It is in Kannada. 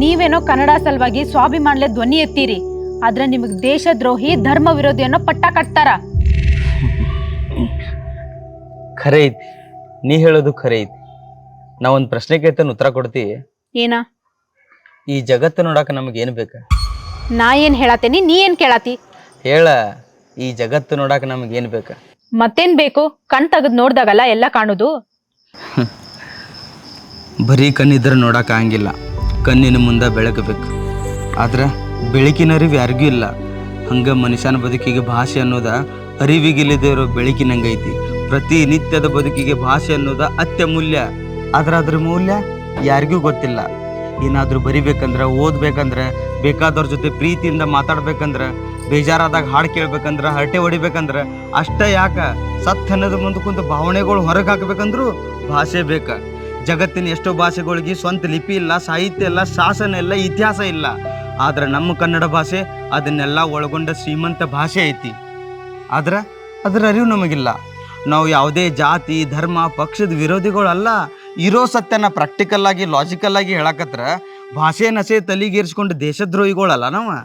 ನೀವೇನೋ ಕನ್ನಡ ಸಲುವಾಗಿ ಸ್ವಾಭಿಮಾನಲೆ ಧ್ವನಿ ಎತ್ತೀರಿ, ಆದ್ರೆ ನಿಮಗೆ ದೇಶದ್ರೋಹಿ ಧರ್ಮ ವಿರೋಧಿ ಅನ್ನೋ ಪಟ್ಟ ಕಟ್ತಾರ. ಖರೆ ಐತಿ, ನೀ ಹೇಳೋದು ಖರೆ ಐತಿ. ನಾ ಒಂದು ಪ್ರಶ್ನೆ ಕೇಳ್ತೇನೆ, ಉತ್ತರ ಕೊಡ್ತಿ? ಏನ? ಈ ಜಗತ್ತು ನೋಡಾಕ ನಮಗೆ ಏನು ಬೇಕು? ನಾ ಏನ್ ಹೇಳತ್ತೇನಿ, ನೀ ಏನ್ ಕೇಳತಿ? ಹೇಳ, ಈ ಜಗತ್ತು ನೋಡಾಕ ನಮಗೆ ಏನು ಬೇಕು? ಮತ್ತೇನ್ ಬೇಕು? ಕಣ್ ತೆಗೆದು ನೋಡ್ದಾಗಲ್ಲ ಎಲ್ಲ ಕಾಣುದು. ಬರೀ ಕಣ್ಣಿದ್ರೆ ನೋಡಾಕ ಆಗಂಗಿಲ್ಲ, ಕಣ್ಣಿನ ಮುಂದೆ ಬೆಳಕು ಬೇಕು. ಆದ್ರೆ ಬೆಳಕಿನ ಅರಿವು ಯಾರಿಗೂ ಇಲ್ಲ. ಹಂಗ ಮನುಷ್ಯನ ಬದುಕಿಗೆ ಭಾಷೆ ಅನ್ನೋದ ಅರಿವಿಗಿಲ್ಲದೆ ಇರೋ ಬೆಳಕಿನಂಗೈತಿ. ಪ್ರತಿನಿತ್ಯದ ಬದುಕಿಗೆ ಭಾಷೆ ಅನ್ನೋದ ಅತ್ಯಮೂಲ್ಯ. ಆದ್ರೆ ಅದ್ರ ಮೌಲ್ಯ ಯಾರಿಗೂ ಗೊತ್ತಿಲ್ಲ. ಏನಾದರೂ ಬರಿಬೇಕಂದ್ರೆ, ಓದ್ಬೇಕಂದ್ರೆ, ಬೇಕಾದವ್ರ ಜೊತೆ ಪ್ರೀತಿಯಿಂದ ಮಾತಾಡ್ಬೇಕಂದ್ರೆ, ಬೇಜಾರಾದಾಗ ಹಾಡು ಕೇಳ್ಬೇಕಂದ್ರೆ, ಹರಟೆ ಹೊಡಿಬೇಕಂದ್ರೆ, ಅಷ್ಟೇ ಯಾಕ ಸತ್ ಅನ್ನೋದು ಮುಂದೆ ಕುಂತು ಭಾವನೆಗಳು ಹೊರಗೆ ಹಾಕ್ಬೇಕಂದ್ರೂ ಭಾಷೆ ಬೇಕ. ಜಗತ್ತಿನ ಎಷ್ಟೋ ಭಾಷೆಗಳಿಗೆ ಸ್ವಂತ ಲಿಪಿ ಇಲ್ಲ, ಸಾಹಿತ್ಯ ಇಲ್ಲ, ಶಾಸನ ಇಲ್ಲ, ಇತಿಹಾಸ ಇಲ್ಲ. ಆದ್ರೆ ನಮ್ಮ ಕನ್ನಡ ಭಾಷೆ ಅದನ್ನೆಲ್ಲ ಒಳಗೊಂಡ ಶ್ರೀಮಂತ ಭಾಷೆ ಐತಿ. ಆದ್ರೆ ಅದರ ಅರಿವು ನಮಗಿಲ್ಲ. ನಾವು ಯಾವುದೇ ಜಾತಿ ಧರ್ಮ ಪಕ್ಷದ ವಿರೋಧಿಗಳಲ್ಲ. ಇರೋ ಸತ್ಯನ ಪ್ರಾಕ್ಟಿಕಲ್ ಆಗಿ ಲಾಜಿಕಲ್ ಆಗಿ ಹೇಳಕತ್ರ ಭಾಷೆ ನಸೆ ತಲೆಗೇರಿಸ್ಕೊಂಡು ದೇಶದ್ರೋಹಿಗಳಲ್ಲ ನಾವು.